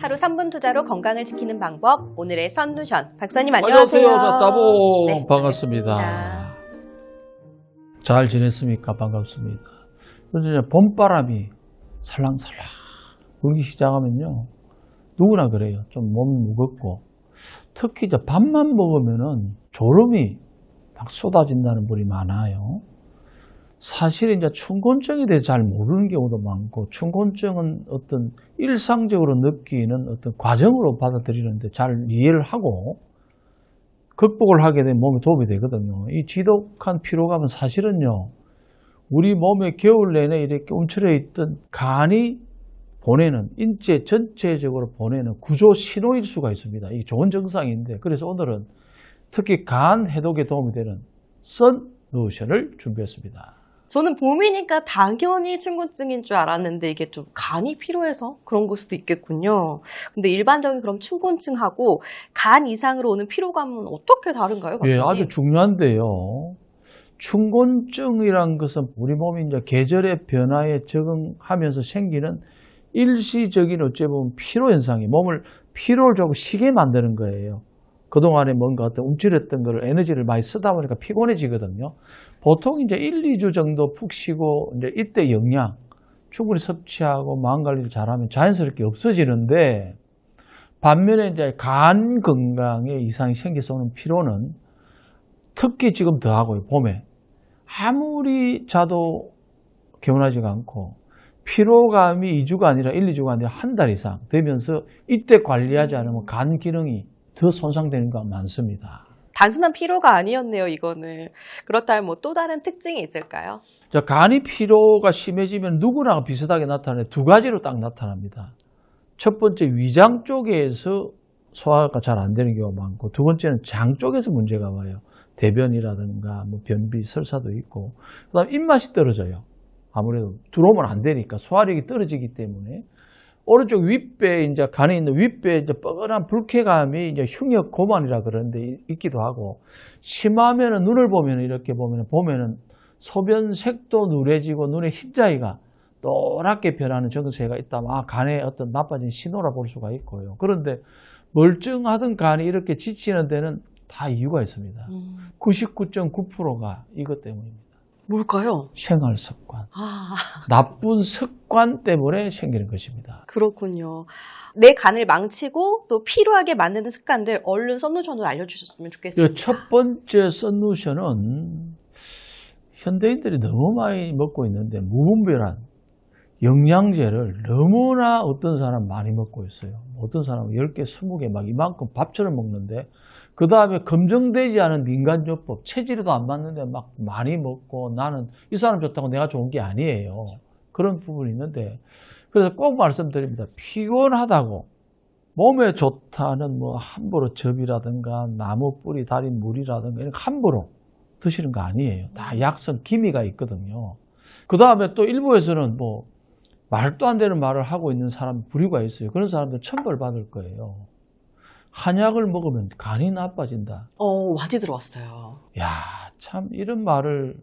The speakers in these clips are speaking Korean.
하루 3분 투자로 건강을 지키는 방법, 오늘의 선누션. 박사님 안녕하세요. 안녕하세요. 따봉. 네, 반갑습니다. 잘 지냈습니까? 반갑습니다. 요즘 봄바람이 살랑살랑 불기 시작하면요. 누구나 그래요. 좀 몸 무겁고. 특히 이제 밥만 먹으면은 졸음이 막 쏟아진다는 분이 많아요. 사실 이제 춘곤증에 대해 잘 모르는 경우도 많고, 춘곤증은 어떤 일상적으로 느끼는 어떤 과정으로 받아들이는데 잘 이해를 하고 극복을 하게 되면 몸에 도움이 되거든요. 이 지독한 피로감은 사실은요, 우리 몸에 겨울 내내 이렇게 움츠려 있던 간이 보내는, 인체 전체적으로 보내는 구조 신호일 수가 있습니다. 이게 좋은 증상인데, 그래서 오늘은 특히 간 해독에 도움이 되는 선누션을 준비했습니다. 저는 봄이니까 당연히 춘곤증인 줄 알았는데 이게 좀 간이 피로해서 그런 걸 수도 있겠군요. 근데 일반적인 그럼 춘곤증하고 간 이상으로 오는 피로감은 어떻게 다른가요, 박사님? 예, 아주 중요한데요. 춘곤증이란 것은 우리 몸이 이제 계절의 변화에 적응하면서 생기는 일시적인 어찌 보면 피로 현상이 몸을 피로를 조금 쉬게 만드는 거예요. 그동안에 뭔가 어떤 움츠렸던 거를 에너지를 많이 쓰다 보니까 피곤해지거든요. 보통 이제 1, 2주 정도 푹 쉬고 이제 이때 영양 충분히 섭취하고 마음 관리를 잘하면 자연스럽게 없어지는데, 반면에 이제 간 건강에 이상이 생겨서 오는 피로는 특히 지금 더하고요. 봄에 아무리 자도 개운하지가 않고 피로감이 2주가 아니라 1, 2주가 아니라 한 달 이상 되면서 이때 관리하지 않으면 간 기능이 더 손상되는 거 많습니다. 단순한 피로가 아니었네요, 이거는. 그렇다면 뭐 또 다른 특징이 있을까요? 자, 간이 피로가 심해지면 누구나 비슷하게 나타나는 두 가지로 딱 나타납니다. 첫 번째, 위장 쪽에서 소화가 잘 안 되는 경우가 많고, 두 번째는 장 쪽에서 문제가 와요. 대변이라든가 뭐 변비, 설사도 있고, 그다음 입맛이 떨어져요. 아무래도 들어오면 안 되니까 소화력이 떨어지기 때문에. 오른쪽 윗배, 이제 간에 있는 윗배에 이제 뻐근한 불쾌감이 이제 흉역 고만이라 그러는데 있기도 하고, 심하면은 눈을 보면 이렇게 보면은 소변색도 누래지고 눈에 흰자위가 노랗게 변하는 증세가 있다면, 아, 간에 어떤 나빠진 신호라 볼 수가 있고요. 그런데 멀쩡하던 간이 이렇게 지치는 데는 다 이유가 있습니다. 99.9%가 이것 때문입니다. 뭘까요? 생활 습관. 아, 나쁜 습관 때문에 생기는 것입니다. 그렇군요. 내 간을 망치고 또 피로하게 만드는 습관들 얼른 선누션으로 알려주셨으면 좋겠습니다. 첫 번째 선누션은 현대인들이 너무 많이 먹고 있는데, 무분별한 영양제를 너무나 어떤 사람 많이 먹고 있어요. 어떤 사람은 10개, 20개 막 이만큼 밥처럼 먹는데, 그 다음에 검증되지 않은 민간요법, 체질에도 안 맞는데 막 많이 먹고, 나는 이 사람 좋다고 내가 좋은 게 아니에요. 그런 부분이 있는데, 그래서 꼭 말씀드립니다. 피곤하다고 몸에 좋다는 뭐 함부로 즙이라든가 나무 뿌리 달인 물이라든가 이런 거 함부로 드시는 거 아니에요. 다 약성 기미가 있거든요. 그 다음에 또 일부에서는 뭐 말도 안 되는 말을 하고 있는 사람 부류가 있어요. 그런 사람들 천벌 받을 거예요. 한약을 먹으면 간이 나빠진다. 많이 들어왔어요. 야, 참 이런 말을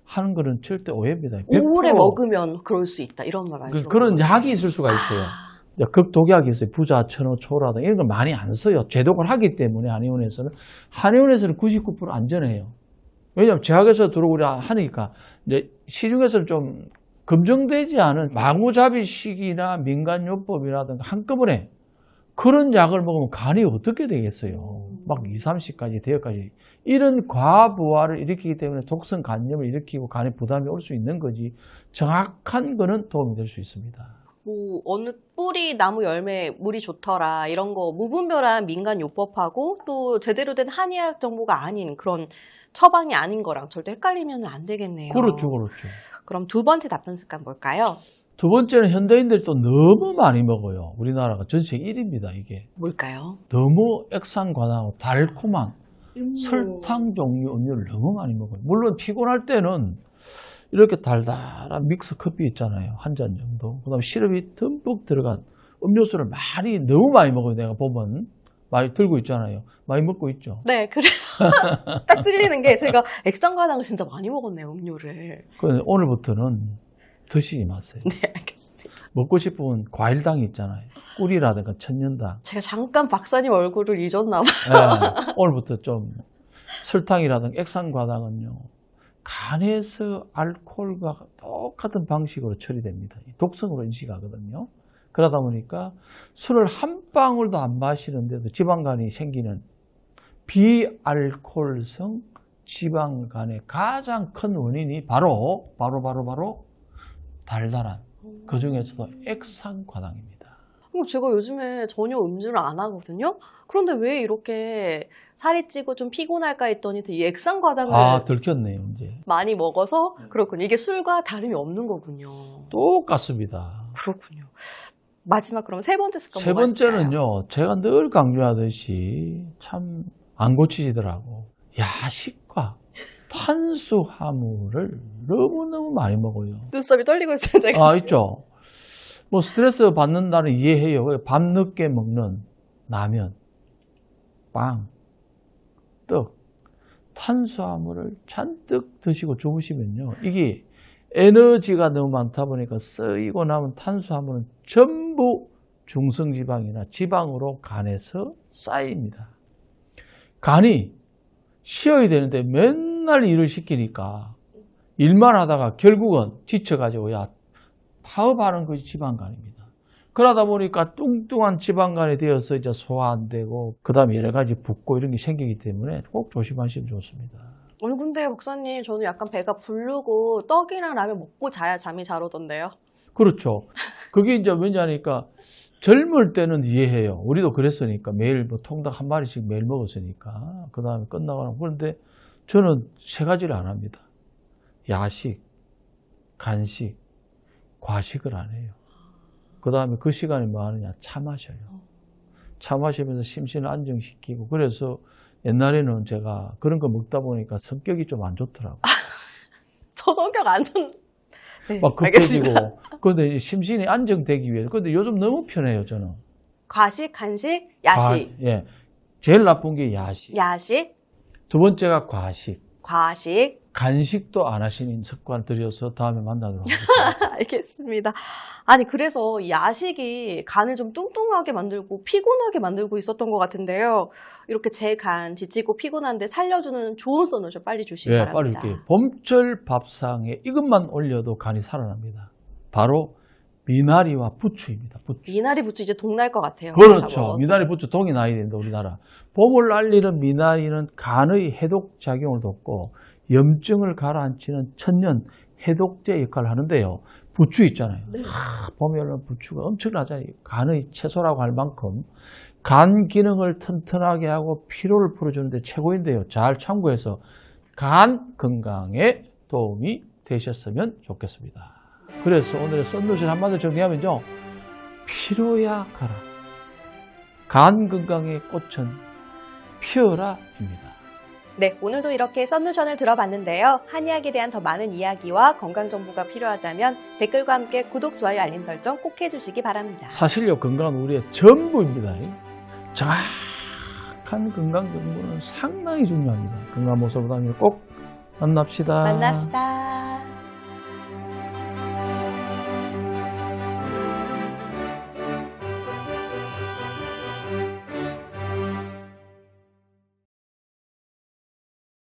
하는 거는 절대 오해입니다. 오래 100% 먹으면 그럴 수 있다. 이런 말 많이 그런 들어봤어요. 약이 있을 수가 있어요. 극독약이 있어요. 부자, 천호, 초라 등 이런 걸 많이 안 써요. 제독을 하기 때문에 한의원에서는. 한의원에서는 99% 안전해요. 왜냐하면 제약에서 들어오려 하니까. 이제 시중에서는 좀 검증되지 않은 마구잡이식이나 민간요법이라든가 한꺼번에 그런 약을 먹으면 간이 어떻게 되겠어요. 막 2, 30까지, 대여까지. 이런 과부하를 일으키기 때문에 독성 간염을 일으키고 간에 부담이 올 수 있는 거지, 정확한 거는 도움이 될 수 있습니다. 뭐 어느 뿌리, 나무, 열매, 물이 좋더라 이런 거 무분별한 민간 요법하고 또 제대로 된 한의학 정보가 아닌 그런 처방이 아닌 거랑 절대 헷갈리면 안 되겠네요. 그렇죠, 그렇죠. 그럼 두 번째 나쁜 습관 뭘까요? 두 번째는 현대인들이 또 너무 많이 먹어요. 우리나라가 전 세계 1위입니다, 이게. 뭘까요? 너무 액상과다하고 달콤한 설탕 종류 음료를 너무 많이 먹어요. 물론 피곤할 때는 이렇게 달달한 믹스 커피 있잖아요. 한 잔 정도. 그 다음에 시럽이 듬뿍 들어간 음료수를 너무 많이 먹어요. 내가 보면 많이 들고 있잖아요. 많이 먹고 있죠. 네, 그래서 딱 찔리는 게 제가 액상과당을 진짜 많이 먹었네요, 음료를. 오늘부터는 드시지 마세요. 네, 알겠습니다. 먹고 싶으면 과일당이 있잖아요. 꿀이라든가 천년당. 제가 잠깐 박사님 얼굴을 잊었나 봐요. 네, 오늘부터 좀 설탕이라든가 액상과당은요. 간에서 알코올과 똑같은 방식으로 처리됩니다. 독성으로 인식하거든요. 그러다 보니까 술을 한 방울도 안 마시는데도 지방간이 생기는 비알코올성 지방간의 가장 큰 원인이 바로 달달한, 그 중에서도 액상과당입니다. 제가 요즘에 전혀 음주를 안 하거든요. 그런데 왜 이렇게 살이 찌고 좀 피곤할까 했더니 이 액상과당을 들켰네요, 이제. 많이 먹어서 그렇군요. 이게 술과 다름이 없는 거군요. 똑같습니다. 그렇군요. 마지막 그럼 세 번째 습관 세 뭐가 있을까요? 번째는요, 제가 늘 강조하듯이 참 안 고치시더라고. 야식과 탄수화물을 너무너무 많이 먹어요. 눈썹이 떨리고 있어요, 제가. 지금. 있죠. 뭐 스트레스 받는다는 이해해요. 밤늦게 먹는 라면, 빵, 떡, 탄수화물을 잔뜩 드시고 주무시면요. 이게 에너지가 너무 많다 보니까 쓰이고 남은 탄수화물은 전부 중성지방이나 지방으로 간에서 쌓입니다. 간이 쉬어야 되는데 맨날 일을 시키니까 일만 하다가 결국은 지쳐가지고 파업하는 것이 지방간입니다. 그러다 보니까 뚱뚱한 지방간이 되어서 이제 소화 안 되고 그 다음에 여러 가지 붓고 이런 게 생기기 때문에 꼭 조심하시면 좋습니다. 근데 목사님 저는 약간 배가 부르고 떡이랑 라면 먹고 자야 잠이 잘 오던데요. 그렇죠. 그게 이제 왜냐니까 젊을 때는 이해해요. 우리도 그랬으니까 매일 뭐 통닭 한 마리씩 매일 먹었으니까 그 다음에 끝나가는. 그런데 저는 세 가지를 안 합니다. 야식, 간식, 과식을 안 해요. 그 다음에 그 시간에 뭐 하느냐? 차 마셔요. 차 마시면서 심신을 안정시키고. 그래서 옛날에는 제가 그런 거 먹다 보니까 성격이 좀 안 좋더라고요. 저 성격 안 좋은. 네, 막 알겠습니다. 급해지고. 그런데 심신이 안정되기 위해서. 그런데 요즘 너무 편해요, 저는. 과식, 간식, 야식. 예. 제일 나쁜 게 야식. 야식, 두 번째가 과식. 과식. 간식도 안 하시는 습관 들여서 다음에 만나도록 하겠습니다. 알겠습니다. 아니 그래서 이 야식이 간을 좀 뚱뚱하게 만들고 피곤하게 만들고 있었던 것 같은데요. 이렇게 제 간 지치고 피곤한데 살려주는 좋은 소노션 빨리 주시기 예, 빨리 바랍니다. 이렇게 봄철 밥상에 이것만 올려도 간이 살아납니다. 바로 미나리와 부추입니다. 부추. 미나리 부추 이제 동 날 것 같아요. 그렇죠. 미나리 부추 동이 나야 된다, 우리나라. 봄을 알리는 미나리는 간의 해독 작용을 돕고 염증을 가라앉히는 천년 해독제 역할을 하는데요. 부추 있잖아요. 네. 보면 부추가 엄청나잖아요. 간의 채소라고 할 만큼 간 기능을 튼튼하게 하고 피로를 풀어주는데 최고인데요. 잘 참고해서 간 건강에 도움이 되셨으면 좋겠습니다. 그래서 오늘의 썬루션 한마디로 정리하면요. 피로야 가라. 간 건강의 꽃은 피어라입니다. 네, 오늘도 이렇게 썬루션을 들어봤는데요. 한의학에 대한 더 많은 이야기와 건강 정보가 필요하다면 댓글과 함께 구독, 좋아요, 알림 설정 꼭 해주시기 바랍니다. 사실요, 건강은 우리의 전부입니다. 정확한 건강 정보는 상당히 중요합니다. 건강 모습을 다니며 꼭 만납시다. 만납시다.